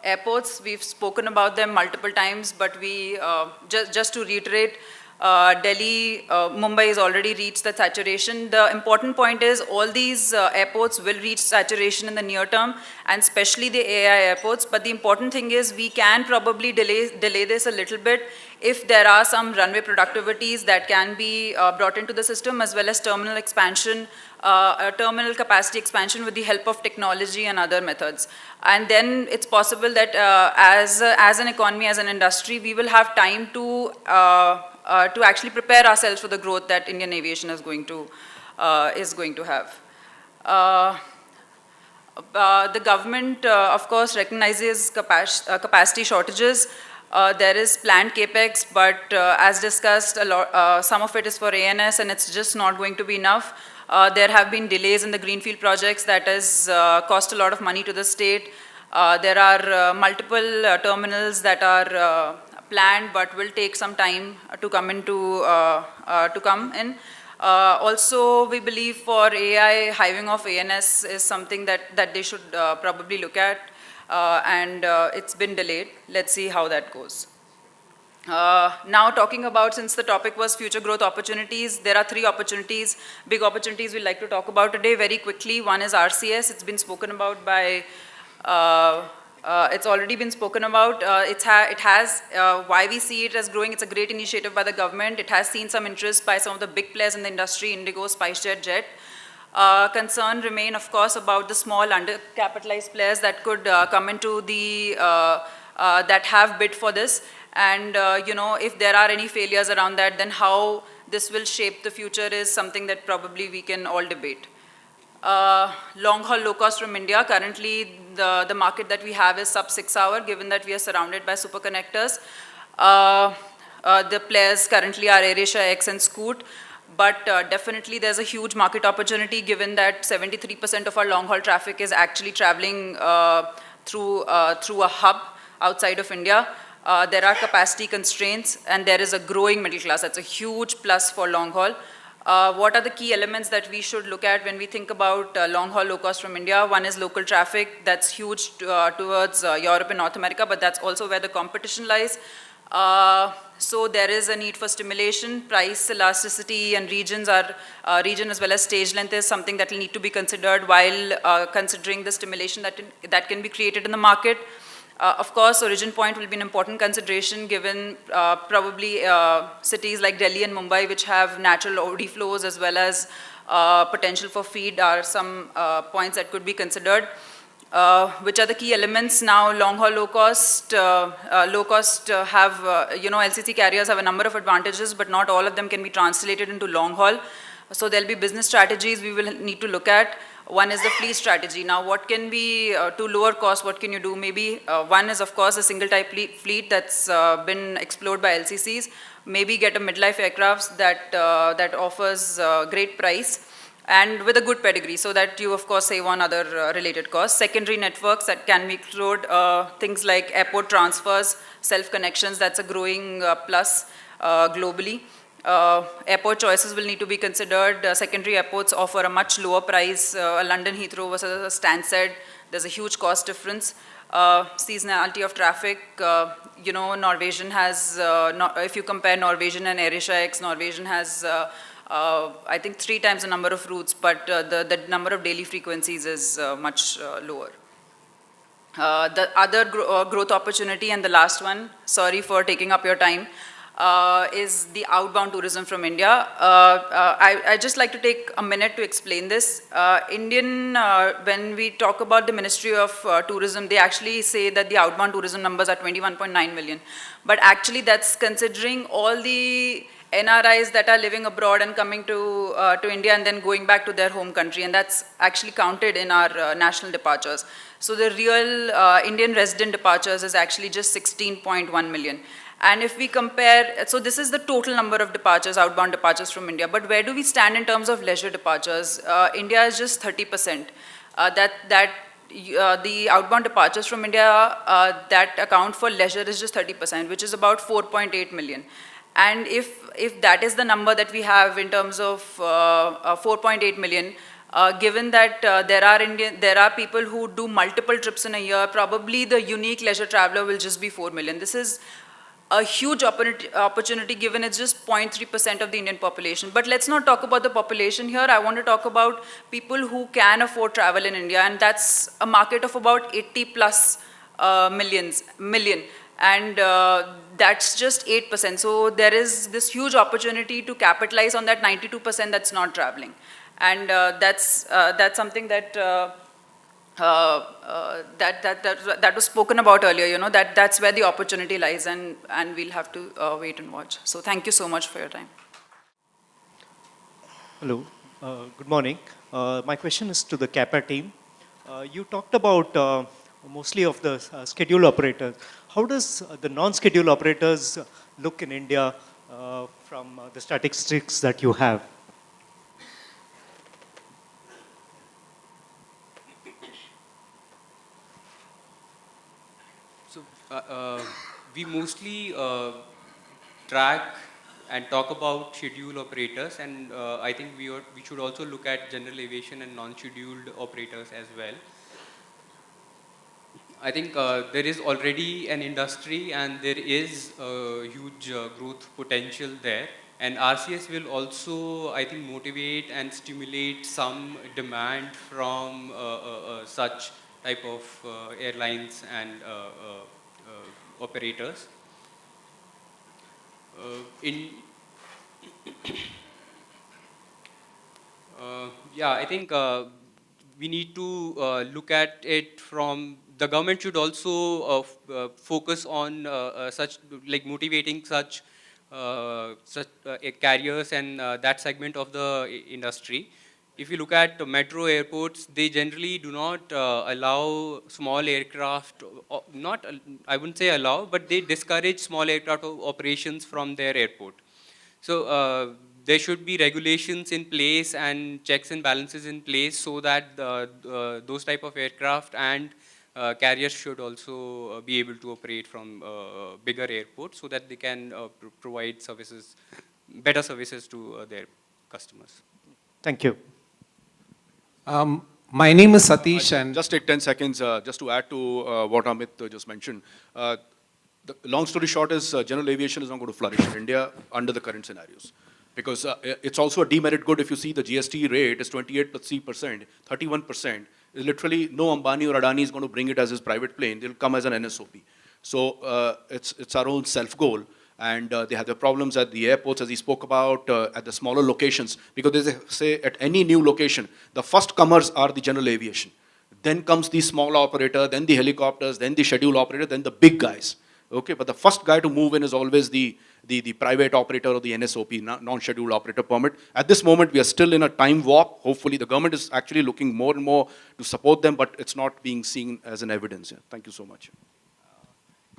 Speaker 5: Airports, we've spoken about them multiple times, but we just to reiterate, Delhi, Mumbai has already reached the saturation. The important point is all these airports will reach saturation in the near term, and especially the AI airports. But the important thing is we can probably delay this a little bit if there are some runway productivities that can be brought into the system, as well as terminal expansion, terminal capacity expansion with the help of technology and other methods. And then it's possible that as an economy, as an industry, we will have time to actually prepare ourselves for the growth that Indian aviation is going to have. The government, of course, recognizes capacity shortages. There is planned capex, but as discussed, some of it is for ANS, and it's just not going to be enough. There have been delays in the greenfield projects that has cost a lot of money to the state. There are multiple terminals that are planned, but will take some time to come in. Also, we believe for AI, hiving off ANS is something that they should probably look at, and it's been delayed. Let's see how that goes. Now talking about, since the topic was future growth opportunities, there are 3 opportunities, big opportunities we'd like to talk about today very quickly. One is RCS. It's been spoken about by it's already been spoken about. Why we see it as growing, it's a great initiative by the government. It has seen some interest by some of the big players in the industry, Indigo, SpiceJet, Jet. Concern remain, of course, about the small undercapitalized players that could come into the, that have bid for this. And, if there are any failures around that, then how this will shape the future is something that probably we can all debate. Long-haul low-cost from India. Currently, the market that we have is sub-6 hour, given that we are surrounded by superconnectors. The players currently are AirAsia, X, and Scoot. But definitely there's a huge market opportunity, given that 73% of our long-haul traffic is actually traveling through a hub outside of India. There are capacity constraints, and there is a growing middle class. That's a huge plus for long-haul. What are the key elements that we should look at when we think about long-haul low-cost from India? One is local traffic. That's huge towards Europe and North America, but that's also where the competition lies. So there is a need for stimulation. Price elasticity and region as well as stage length is something that will need to be considered while considering the stimulation that can be created in the market. Of course, origin point will be an important consideration, given probably cities like Delhi and Mumbai, which have natural OD flows as well as potential for feed, are some points that could be considered. Which are the key elements now? Long-haul low-cost have, LCC carriers have a number of advantages, but not all of them can be translated into long-haul. So there'll be business strategies we will need to look at. One is the fleet strategy. Now, what can be, to lower cost, what can you do? Maybe one is, of course, a single-type fleet that's been explored by LCCs. Maybe get a midlife aircraft that offers great price and with a good pedigree, so that you, of course, save on other related costs. Secondary networks that can be explored, things like airport transfers, self-connections, that's a growing plus globally. Airport choices will need to be considered. Secondary airports offer a much lower price. A London Heathrow versus a Stansted, there's a huge cost difference. Seasonality of traffic, Norwegian has, if you compare Norwegian and AirAsia X, Norwegian has, I think 3 times the number of routes, but the number of daily frequencies is much lower. The other growth opportunity, and the last one, sorry for taking up your time, is the outbound tourism from India. I just like to take a minute to explain this. When we talk about the Ministry of Tourism, they actually say that the outbound tourism numbers are 21.9 million. But actually that's considering all the NRIs that are living abroad and coming to India and then going back to their home country, and that's actually counted in our national departures. So the real Indian resident departures is actually just 16.1 million. And if we compare, so this is the total number of departures, outbound departures from India, but where do we stand in terms of leisure departures? India is just 30%. The outbound departures from India that account for leisure is just 30%, which is about 4.8 million. And if that is the number that we have in terms of 4.8 million, given that there are people who do multiple trips in a year, probably the unique leisure traveler will just be 4 million. This is a huge opportunity given it's just 0.3% of the Indian population. But let's not talk about the population here. I want to talk about people who can afford travel in India, and that's a market of about 80 plus million. And that's just 8%. So there is this huge opportunity to capitalize on that 92% that's not traveling. And that's something that that was spoken about earlier, you know, that's where the opportunity lies, and we'll have to wait and watch. So thank you so much for your time.
Speaker 6: Hello, good morning. My question is to the CAPA team. You talked about mostly of the schedule operators. How does the non-schedule operators look in India from the statistics that you have?
Speaker 4: So we mostly track and talk about scheduled operators, and I think we should also look at general aviation and non-scheduled operators as well. I think there is already an industry and there is a huge growth potential there, and RCS will also, I think, motivate and stimulate some demand from such type of airlines and operators. Yeah, I think we need to look at it from, the government should also focus on such, like motivating such carriers and that segment of the industry. If you look at metro airports, they generally do not allow small aircraft, not, I wouldn't say allow, but they discourage small aircraft operations from their airport. So there should be regulations in place and checks and balances in place so that those type of aircraft and carriers should also be able to operate from bigger airports so that they can provide services, better services to their customers.
Speaker 6: Thank you.
Speaker 7: My name is Satish, and
Speaker 2: Just take 10 seconds, just to add to what Amit just mentioned. The long story short is general aviation is not going to flourish in India under the current scenarios. Because it's also a demerit good. If you see the GST rate is 28 plus 3%, 31%. Is literally no Ambani or Adani is going to bring it as his private plane. They'll come as an NSOP. So it's our own self-goal. And they have the problems at the airports, as he spoke about, at the smaller locations. Because they say at any new location, the first comers are the general aviation. Then comes the small operator, then the helicopters, then the schedule operator, then the big guys. Okay, but the first guy to move in is always the private operator or the NSOP, non-scheduled operator permit. At this moment, we are still in a time warp. Hopefully, the government is actually looking more and more to support them, but it's not being seen as an evidence. Yeah. Thank you so much.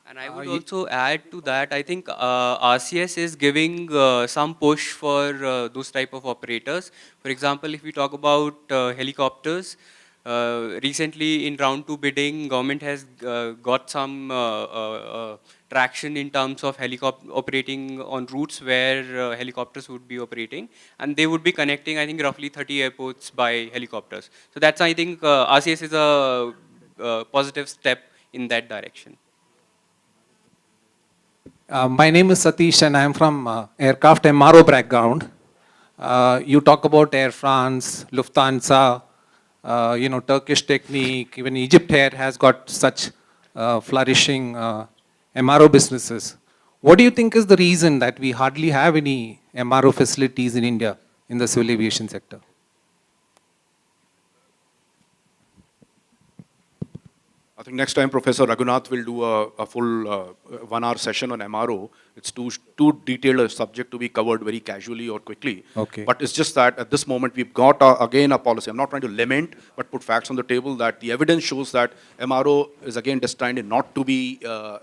Speaker 4: And I would also add to that, I think RCS is giving some push for those type of operators. For example, if we talk about helicopters, recently in round 2 bidding, government has got some traction in terms of operating on routes where helicopters would be operating, and they would be connecting, I think, roughly 30 airports by helicopters. So that's, I think, RCS is a positive step in that direction.
Speaker 7: my name is Satish, and I am from aircraft MRO background. You talk about Air France, Lufthansa, Turkish Technique, even Egypt Air has got such flourishing MRO businesses. What do you think is the reason that we hardly have any MRO facilities in India in the civil aviation sector?
Speaker 2: I think next time Professor Raghunath will do a full 1 hour session on MRO. It's too detailed a subject to be covered very casually or quickly.
Speaker 7: Okay.
Speaker 2: But it's just that at this moment we've got again a policy. I'm not trying to lament, but put facts on the table that the evidence shows that MRO is again destined not to be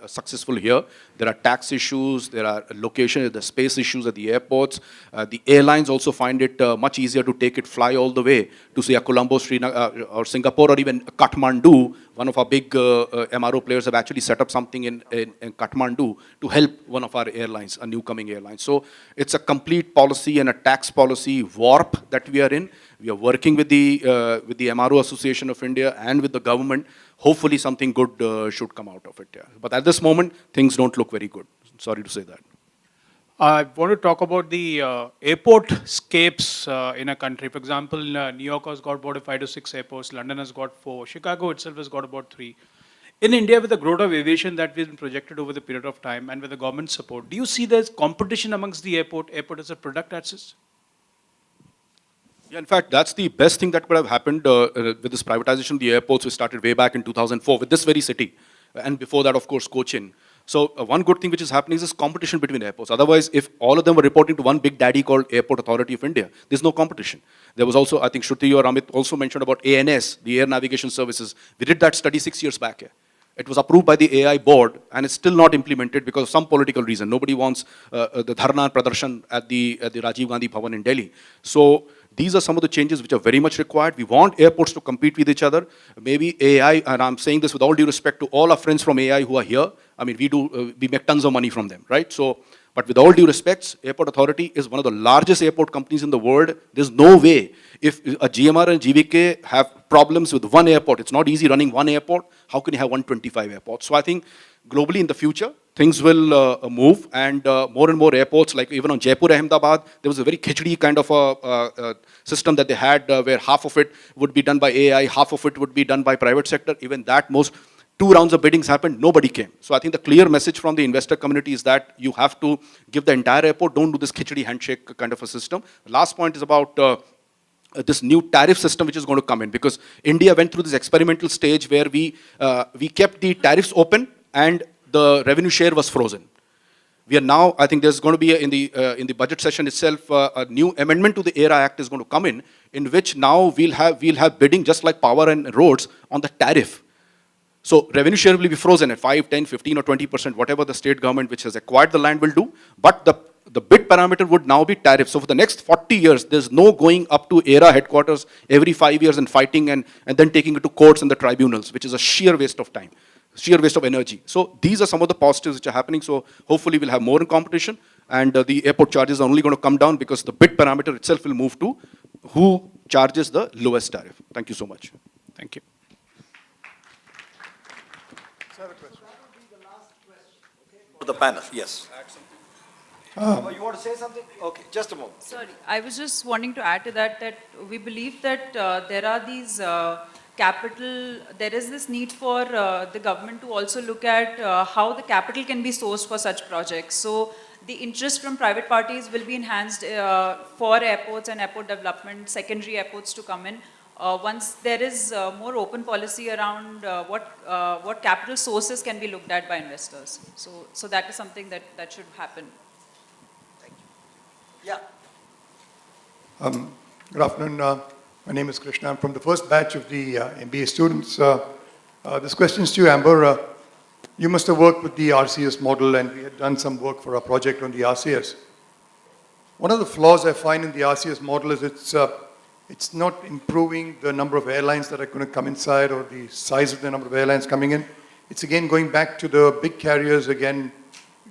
Speaker 2: successful here. There are tax issues, there are location, the space issues at the airports. The airlines also find it much easier to take it fly all the way to say Colombo, or Singapore, or even Kathmandu. One of our big MRO players have actually set up something in Kathmandu to help one of our airlines, a new coming airline. So it's a complete policy and a tax policy warp that we are in. We are working with the MRO Association of India and with the government. Hopefully something good should come out of it. Yeah. But at this moment, things don't look very good. Sorry to say that.
Speaker 8: I want to talk about the airport scapes in a country. For example, New York has got about 5 to 6 airports, London has got 4, Chicago itself has got about 3. In India, with the growth of aviation that has been projected over the period of time and with the government support, do you see there's competition amongst the airport as a product access?
Speaker 2: Yeah, in fact, that's the best thing that could have happened with this privatization of the airports, which started way back in 2004 with this very city. And before that, of course, Cochin. So one good thing which is happening is this competition between airports. Otherwise, if all of them were reporting to one big daddy called Airport Authority of India, there's no competition. There was also, I think Shruti or Amit also mentioned about ANS, the Air Navigation Services. We did that study 6 years back here. It was approved by the AI board and it's still not implemented because of some political reason. Nobody wants the Dharna Pradarshan at the Rajiv Gandhi Bhavan in Delhi. So these are some of the changes which are very much required. We want airports to compete with each other. Maybe AI, and I'm saying this with all due respect to all our friends from AI who are here. I mean, we make tons of money from them, right? So, but with all due respects, Airport Authority is one of the largest airport companies in the world. There's no way if a GMR and GVK have problems with one airport, it's not easy running one airport, how can you have 125 airports? So I think globally in the future, things will move and more airports, like even on Jaipur, Ahmedabad, there was a very khichdi kind of a system that they had where half of it would be done by AI, half of it would be done by private sector. Even that, most 2 rounds of biddings happened, nobody came. So I think the clear message from the investor community is that you have to give the entire airport, don't do this khichdi handshake kind of a system. The last point is about this new tariff system which is going to come in, because India went through this experimental stage where we kept the tariffs open and the revenue share was frozen. We are now, I think there's going to be in the budget session itself a new amendment to the AERA Act is going to come in which now we'll have bidding just like power and roads on the tariff. So revenue share will be frozen at 5, 10, 15 or 20%, whatever the state government which has acquired the land will do. But the bid parameter would now be tariff. So for the next 40 years, there's no going up to AERA headquarters every 5 years and fighting and then taking it to courts and the tribunals, which is a sheer waste of time, sheer waste of energy. So these are some of the positives which are happening. So hopefully we'll have more in competition and the airport charges are only going to come down because the bid parameter itself will move to who charges the lowest tariff. Thank you so much.
Speaker 8: Thank you.
Speaker 1: To the panel, yes. You want to say something? Okay, just a moment.
Speaker 5: Sorry, I was just wanting to add to that we believe that there are these there is this need for the government to also look at how the capital can be sourced for such projects. So the interest from private parties will be enhanced for airports and airport development, secondary airports to come in. Once there is more open policy around what capital sources can be looked at by investors. So that is something that should happen.
Speaker 1: Yeah.
Speaker 9: Good afternoon. My name is Krishna. I'm from the first batch of the MBA students. This question is to you, Amber. You must have worked with the RCS model, and we had done some work for our project on the RCS. One of the flaws I find in the RCS model is it's not improving the number of airlines that are going to come inside or the size of the number of airlines coming in. It's again going back to the big carriers again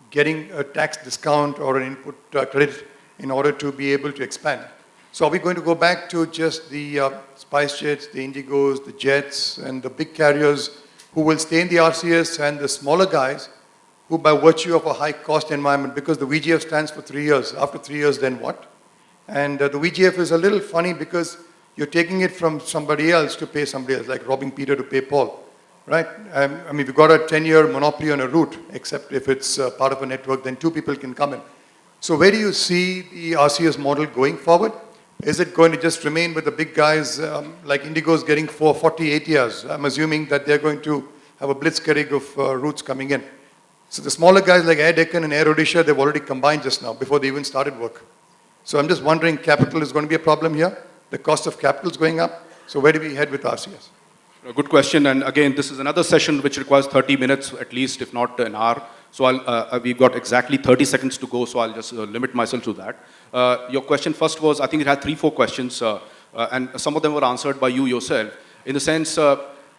Speaker 9: getting a tax discount or an input credit in order to be able to expand. So are we going to go back to just the SpiceJets, the Indigos, the Jets, and the big carriers who will stay in the RCS, and the smaller guys who, by virtue of a high cost environment, because the VGF stands for 3 years, after 3 years then what? And the VGF is a little funny because you're taking it from somebody else to pay somebody else, like robbing Peter to pay Paul, right? I mean, we've got a 10-year monopoly on a route, except if it's part of a network, then 2 people can come in. So where do you see the RCS model going forward? Is it going to just remain with the big guys like Indigo's getting 48 years? I'm assuming that they're going to have a blitzkrieg of routes coming in. So the smaller guys like Air Deccan and Air Odisha, they've already combined just now before they even started work. So I'm just wondering, capital is going to be a problem here? The cost of capital is going up. So where do we head with RCS?
Speaker 2: A good question, and again, this is another session which requires 30 minutes at least, if not an hour. So we've got exactly 30 seconds to go, so I'll just limit myself to that. Your question first was, I think it had 3-4 questions, and some of them were answered by you yourself. In the sense,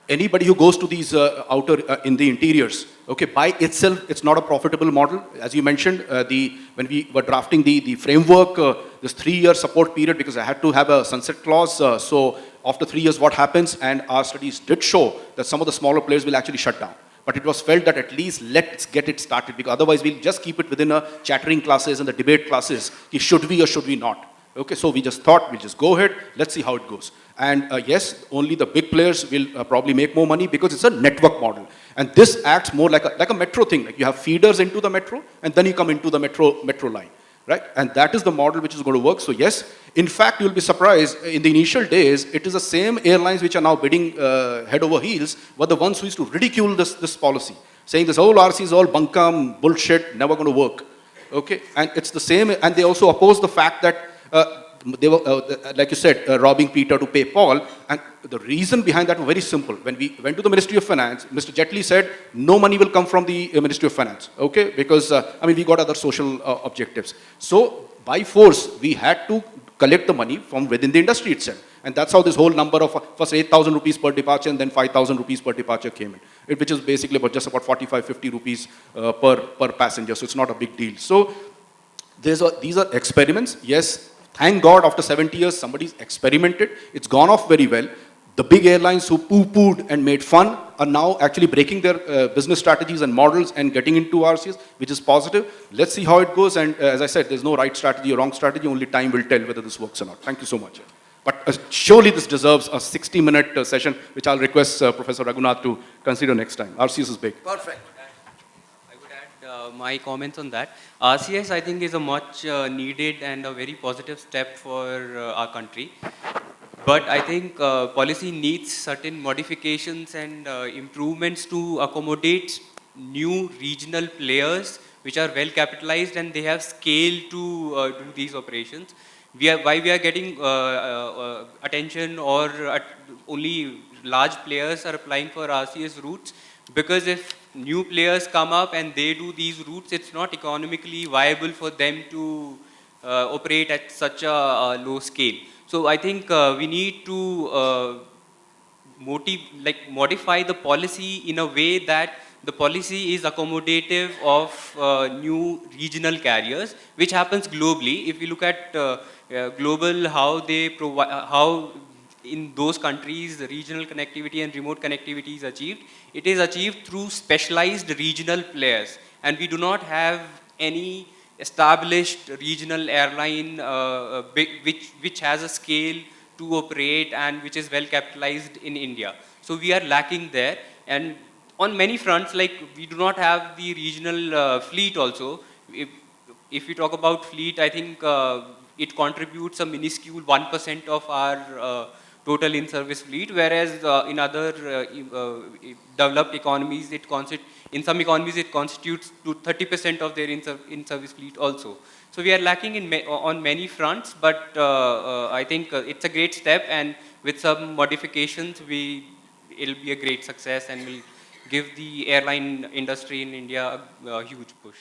Speaker 2: anybody who goes to these in the interiors, okay, by itself, it's not a profitable model. As you mentioned, when we were drafting the framework, this 3-year support period, because I had to have a sunset clause. So after 3 years, what happens? And our studies did show that some of the smaller players will actually shut down.
Speaker 10: but it was felt that at least let's get it started, because otherwise we'll just keep it within a chattering classes and the debate classes. Should we or should we not? Okay, so we just thought we'll just go ahead, let's see how it goes. And yes, only the big players will probably make more money because it's a network model. And this acts more like a metro thing, like you have feeders into the metro and then you come into the metro line, right? And that is the model which is going to work. So yes, in fact, you'll be surprised, in the initial days, it is the same airlines which are now bidding head over heels were the ones who used to ridicule this policy, saying this whole RC is all bunkum, bullshit, never going to work. Okay, and it's the same, and they also oppose the fact that they were, like you said, robbing Peter to pay Paul. And the reason behind that was very simple. When we went to the Ministry of Finance, Mr. Jaitley said, no money will come from the Ministry of Finance, okay? Because, we got other social objectives. So, by force, we had to collect the money from within the industry itself. And that's how this whole number of first 8,000 rupees per departure and then 5,000 rupees per departure came in, which is basically about just about 45, 50 rupees per passenger. So, it's not a big deal. So, these are experiments. Yes, thank God after 70 years, somebody's experimented. It's gone off very well. The big airlines who poo-pooed and made fun are now actually breaking their business strategies and models and getting into RCS, which is positive. Let's see how it goes. And as I said, there's no right strategy or wrong strategy. Only time will tell whether this works or not. Thank you so much. But surely this deserves a 60-minute session, which I'll request Professor Raghunath to consider next time. RCS is big.
Speaker 1: Perfect.
Speaker 4: I would add my comments on that. RCS, I think, is a much needed and a very positive step for our country. But I think policy needs certain modifications and improvements to accommodate new regional players which are well capitalized and they have scale to do these operations. Why we are getting attention or only large players are applying for RCS routes, because if new players come up and they do these routes, it's not economically viable for them to operate at such a low scale. So I think we need to modify the policy in a way that the policy is accommodative of new regional carriers, which happens globally. If you look at global, how they provide, how in those countries the regional connectivity and remote connectivity is achieved, it is achieved through specialized regional players. And we do not have any established regional airline which has a scale to operate and which is well capitalized in India. So we are lacking there. And on many fronts, like we do not have the regional fleet also. If we talk about fleet, I think it contributes a minuscule 1% of our total in-service fleet, whereas in other developed economies, in some economies it constitutes to 30% of their in-service fleet also. So we are lacking on many fronts, but I think it's a great step, and with some modifications, it'll be a great success and will give the airline industry in India a huge push.